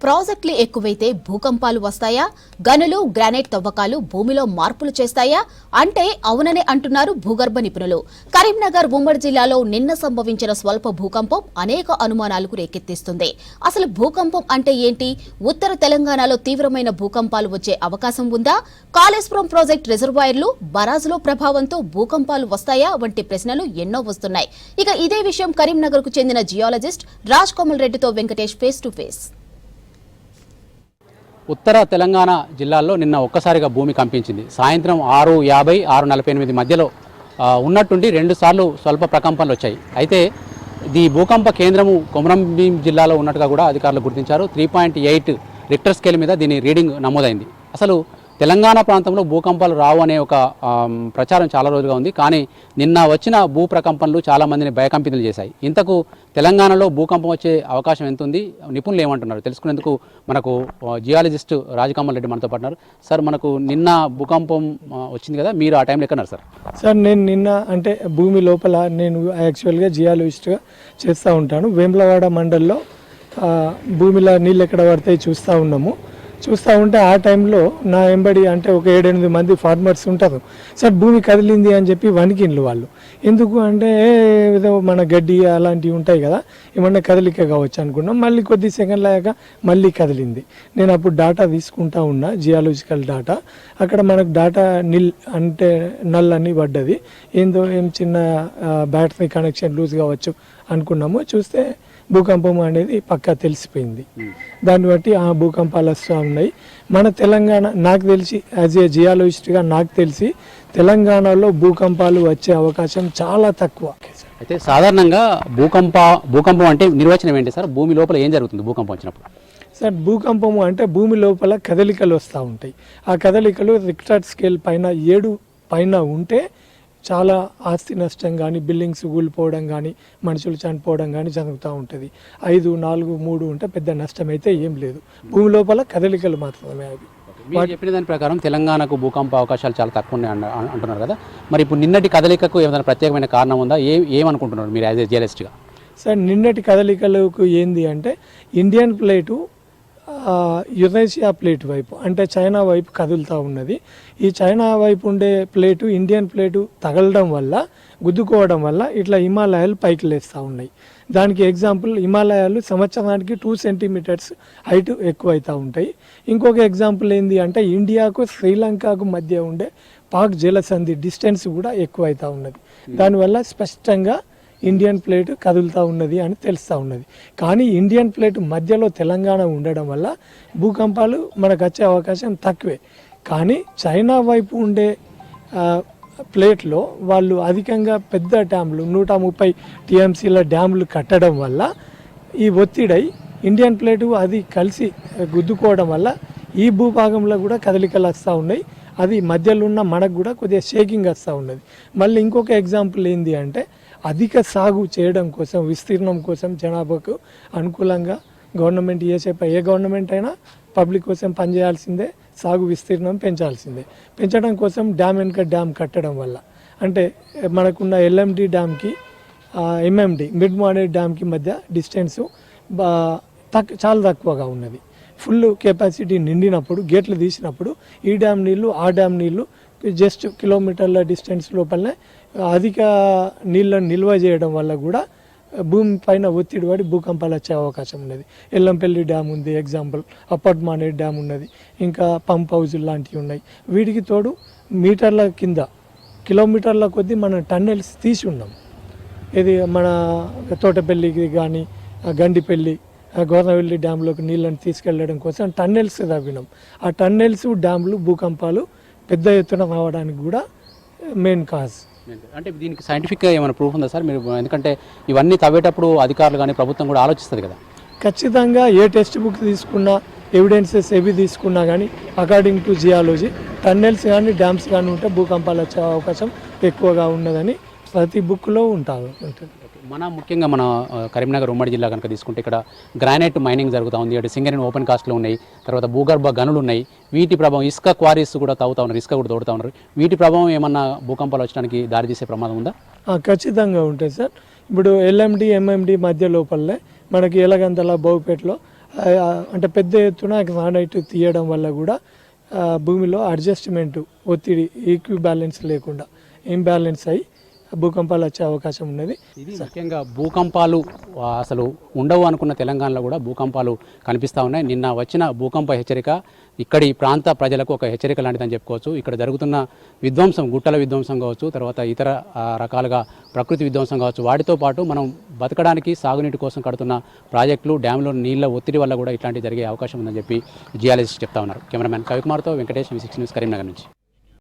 ప్రాజెక్టులు ఎక్కువైతే భూకంపాలు వస్తాయా? గనులు, గ్రానైట్ తవ్వకాలు భూమిలో మార్పులు చేస్తాయా? అంటే అవుననే అంటున్నారు భూగర్భ నిపుణులు. కరీంనగర్ ఉమ్మడి జిల్లాలో నిన్న సంభవించిన స్వల్ప భూకంపం అనేక అనుమానాలకు రేకెత్తిస్తుంది. అసలు భూకంపం అంటే ఏంటి? ఉత్తర తెలంగాణలో తీవ్రమైన భూకంపాలు వచ్చే అవకాశం ఉందా? కాళేశ్వరం ప్రాజెక్టు రిజర్వాయర్లు, బరాజులో ప్రభావంతో భూకంపాలు వస్తాయా? వంటి ప్రశ్నలు ఎన్నో వస్తున్నాయి. ఇక ఇదే విషయం కరీంనగర్ కు చెందిన జియాలజిస్ట్ రాజ్ కోమల్ రెడ్డితో వెంకటేష్ ఫేస్ టు ఫేస్. ఉత్తర తెలంగాణ జిల్లాల్లో నిన్న ఒక్కసారిగా భూమి కంపించింది. సాయంత్రం 6:50, 6:48 మధ్యలో ఉన్నట్టుండి 2 సార్లు స్వల్ప ప్రకంపనలు వచ్చాయి. అయితే ఇది భూకంప కేంద్రము కొమరంభీం జిల్లాలో ఉన్నట్టుగా కూడా అధికారులు గుర్తించారు. 3.8 రిక్టర్ స్కేల్ మీద దీని రీడింగ్ నమోదైంది. అసలు తెలంగాణ ప్రాంతంలో భూకంపాలు రావు అనే ఒక ప్రచారం చాలా రోజులుగా ఉంది. కానీ నిన్న వచ్చిన భూ ప్రకంపనలు చాలా మందిని భయకంపితులు చేశాయి. ఇంతకు తెలంగాణలో భూకంపం వచ్చే అవకాశం ఎంత ఉంది, నిపుణులు ఏమంటున్నారు తెలుసుకునేందుకు మనకు జియాలజిస్ట్ రాజ్ కోమల్ రెడ్డి మనతో పాటున్నారు. సార్, మనకు నిన్న భూకంపం వచ్చింది కదా, మీరు ఆ టైంలో ఎక్కడున్నారు సార్? సార్, నేను నిన్న అంటే భూమి లోపల నేను యాక్చువల్గా జియాలజిస్ట్గా చేస్తూ ఉంటాను. వేములవాడ మండల్లో భూమిలో నీళ్ళు ఎక్కడ పడతాయి చూస్తూ ఉంటే ఆ టైంలో నా వెంబడి అంటే ఒక 7-8 మంది ఫార్మర్స్ ఉంటారు. సార్, భూమి కదిలింది అని చెప్పి వణికిండ్లు వాళ్ళు. ఎందుకు అంటే ఏదో మన గడ్డి అలాంటివి ఉంటాయి కదా, ఏమన్నా కదలిక కావచ్చు అనుకున్నాం. మళ్ళీ కొద్ది సెకండ్లు అయ్యాక మళ్ళీ కదిలింది. నేను అప్పుడు డాటా తీసుకుంటా ఉన్నా, జియాలజికల్ డాటా. అక్కడ మనకు డాటా అంటే నల్ అని పడ్డది. ఏం చిన్న బ్యాటరీ కనెక్షన్ లూజ్ కావచ్చు అనుకున్నాము. చూస్తే భూకంపం అనేది పక్కా తెలిసిపోయింది. దాన్ని బట్టి ఆ భూకంపాలు వస్తూ ఉన్నాయి. మన తెలంగాణ, నాకు తెలిసి యాజ్ ఏ జియాలజిస్ట్గా నాకు తెలిసి తెలంగాణలో భూకంపాలు వచ్చే అవకాశం చాలా తక్కువ. అయితే సాధారణంగా భూకంపం అంటే నిర్వచనం ఏంటి సార్? భూమి లోపల ఏం జరుగుతుంది భూకంపం వచ్చినప్పుడు? సార్, భూకంపము అంటే భూమి లోపల కదలికలు వస్తూ ఉంటాయి. ఆ కదలికలు రిక్టర్ స్కేల్ పైన 7 పైన ఉంటే చాలా ఆస్తి నష్టం కానీ, బిల్డింగ్స్ కూలిపోవడం కానీ, మనుషులు చనిపోవడం కానీ జరుగుతూ ఉంటుంది. 5, 4, 3 ఉంటే పెద్ద నష్టం అయితే ఏం లేదు. భూమి లోపల కదలికలు మాత్రమే అవి. మీరు చెప్పిన దాని ప్రకారం తెలంగాణకు భూకంప అవకాశాలు చాలా తక్కువ ఉన్నాయి అంటున్నారు కదా, మరి ఇప్పుడు నిన్నటి కదలికకు ఏమైనా ప్రత్యేకమైన కారణం ఉందా? ఏమనుకుంటున్నారు మీరు యాజ్ ఏ జియాలజిస్ట్గా? సార్, నిన్నటి కదలికలకు ఏంది అంటే ఇండియన్ ప్లేటు యురేషియా ప్లేట్ వైపు అంటే చైనా వైపు కదులుతూ ఉన్నది. ఈ చైనా వైపు ఉండే ప్లేటు ఇండియన్ ప్లేటు తగలడం వల్ల, గుద్దుకోవడం వల్ల ఇట్లా హిమాలయాలు పైకి లేస్తూ ఉన్నాయి. దానికి ఎగ్జాంపుల్, హిమాలయాలు సంవత్సరానికి 2 సెంటీమీటర్స్ హైట్ ఎక్కువ అవుతూ ఉంటాయి. ఇంకొక ఎగ్జాంపుల్ ఏంది అంటే ఇండియాకు శ్రీలంకకు మధ్య ఉండే పాక్ జలసంధి డిస్టెన్స్ కూడా ఎక్కువ అవుతూ ఉన్నది. దానివల్ల స్పష్టంగా ఇండియన్ ప్లేట్ కదులుతూ ఉన్నది అని తెలుస్తూ ఉన్నది. కానీ ఇండియన్ ప్లేట్ మధ్యలో తెలంగాణ ఉండడం వల్ల భూకంపాలు మనకు వచ్చే అవకాశం తక్కువే. కానీ చైనా వైపు ఉండే ప్లేట్లో వాళ్ళు అధికంగా పెద్ద డ్యాములు 130 టీఎంసీల డ్యాములు కట్టడం వల్ల ఈ ఒత్తిడై ఇండియన్ ప్లేటు అది కలిసి గుద్దుకోవడం వల్ల ఈ భూభాగంలో కూడా కదలికలు వస్తూ ఉన్నాయి. అది మధ్యలో ఉన్న మనకు కూడా కొద్దిగా షేకింగ్ వస్తూ ఉన్నది. మళ్ళీ ఇంకొక ఎగ్జాంపుల్ ఏంది అంటే అధిక సాగు చేయడం కోసం, విస్తీర్ణం కోసం, జనాభాకు అనుకూలంగా గవర్నమెంట్ ఏ గవర్నమెంట్ అయినా పబ్లిక్ కోసం పనిచేయాల్సిందే, సాగు విస్తీర్ణం పెంచాల్సిందే. పెంచడం కోసం డ్యామ్ వెనుక డ్యామ్ కట్టడం వల్ల అంటే మనకున్న ఎల్ఎండి డ్యామ్కి ఎంఎండి మిడ్ మోడరేట్ డ్యామ్కి మధ్య డిస్టెన్సు చాలా తక్కువగా ఉన్నది. ఫుల్ కెపాసిటీ నిండినప్పుడు, గేట్లు తీసినప్పుడు ఈ డ్యామ్ నీళ్ళు ఆ డ్యామ్ నీళ్ళు జస్ట్ కిలోమీటర్ల డిస్టెన్స్ లోపలనే అధిక నీళ్ళను నిల్వ చేయడం వల్ల కూడా భూమి పైన ఒత్తిడి పడి భూకంపాలు వచ్చే అవకాశం ఉన్నది. ఎల్లంపల్లి డ్యామ్ ఉంది ఎగ్జాంపుల్, అప్పట్ మానేట్ డ్యామ్ ఉన్నది, ఇంకా పంప్ హౌజులు లాంటివి ఉన్నాయి. వీటికి తోడు మీటర్ల కింద, కిలోమీటర్ల కొద్దీ మనం టన్నెల్స్ తీసి ఉన్నాం. ఇది మన తోటపల్లికి కానీ, గండిపల్లి, గోదావరి డ్యాంలోకి నీళ్ళని తీసుకెళ్లడం కోసం టన్నెల్స్ తవ్వినాం. ఆ టన్నెల్స్, డ్యామ్లు భూకంపాలు పెద్ద ఎత్తున రావడానికి కూడా మెయిన్ కాజ్. అంటే దీనికి సైంటిఫిక్గా ఏమైనా ప్రూఫ్ ఉందా సార్? మీరు ఎందుకంటే ఇవన్నీ తవ్వేటప్పుడు అధికారులు కానీ ప్రభుత్వం కూడా ఆలోచిస్తుంది కదా. ఖచ్చితంగా ఏ టెక్స్ట్ బుక్ తీసుకున్నా, ఎవిడెన్సెస్ ఏవి తీసుకున్నా కానీ అకార్డింగ్ టు జియాలజీ టన్నెల్స్ కానీ డ్యామ్స్ కానీ ఉంటే భూకంపాలు వచ్చే అవకాశం ఎక్కువగా ఉన్నదని ప్రతి బుక్లో ఉంటుంది. ముఖ్యంగా మన కరీంనగర్ ఉమ్మడి జిల్లా కనుక తీసుకుంటే ఇక్కడ గ్రానైట్ మైనింగ్ జరుగుతూ ఉంది. అటు సింగరేణి ఓపెన్ కాస్ట్లో ఉన్నాయి, తర్వాత భూగర్భ గనులు ఉన్నాయి. వీటి ప్రభావం, ఇసుక క్వారీస్ కూడా తవ్వుతూ ఉన్నారు, ఇసుక కూడా తోడుతూ ఉన్నారు. వీటి ప్రభావం ఏమన్నా భూకంపాలు వచ్చడానికి దారితీసే ప్రమాదం ఉందా? ఖచ్చితంగా ఉంటుంది సార్. ఇప్పుడు ఎల్ఎండి ఎంఎండి మధ్య లోపలనే మనకి ఎలగంతల బౌపేటలో అంటే పెద్ద ఎత్తున గ్రానైట్ తీయడం వల్ల కూడా భూమిలో అడ్జస్ట్మెంట్ ఒత్తిడి ఈక్విబ్యాలెన్స్ లేకుండా ఇంబ్యాలెన్స్ అయ్యి భూకంపాలు వచ్చే అవకాశం ఉన్నది. ఇది ముఖ్యంగా భూకంపాలు అసలు ఉండవు అనుకున్న తెలంగాణలో కూడా భూకంపాలు కనిపిస్తూ ఉన్నాయి. నిన్న వచ్చిన భూకంప హెచ్చరిక ఇక్కడి ప్రాంత ప్రజలకు ఒక హెచ్చరిక లాంటిదని చెప్పుకోవచ్చు. ఇక్కడ జరుగుతున్న విధ్వంసం, గుట్టల విధ్వంసం కావచ్చు, తర్వాత ఇతర రకాలుగా ప్రకృతి విధ్వంసం కావచ్చు, వాటితో పాటు మనం బతకడానికి సాగునీటి కోసం కడుతున్న ప్రాజెక్టులు, డ్యామ్లో నీళ్ళ ఒత్తిడి వల్ల కూడా ఇట్లాంటివి జరిగే అవకాశం ఉందని చెప్పి జియాలజిస్ట్ చెప్తా ఉన్నారు. కెమెరామెన్ కవికుమార్తో వెంకటేష్, V6 న్యూస్, కరీంనగర్ నుంచి.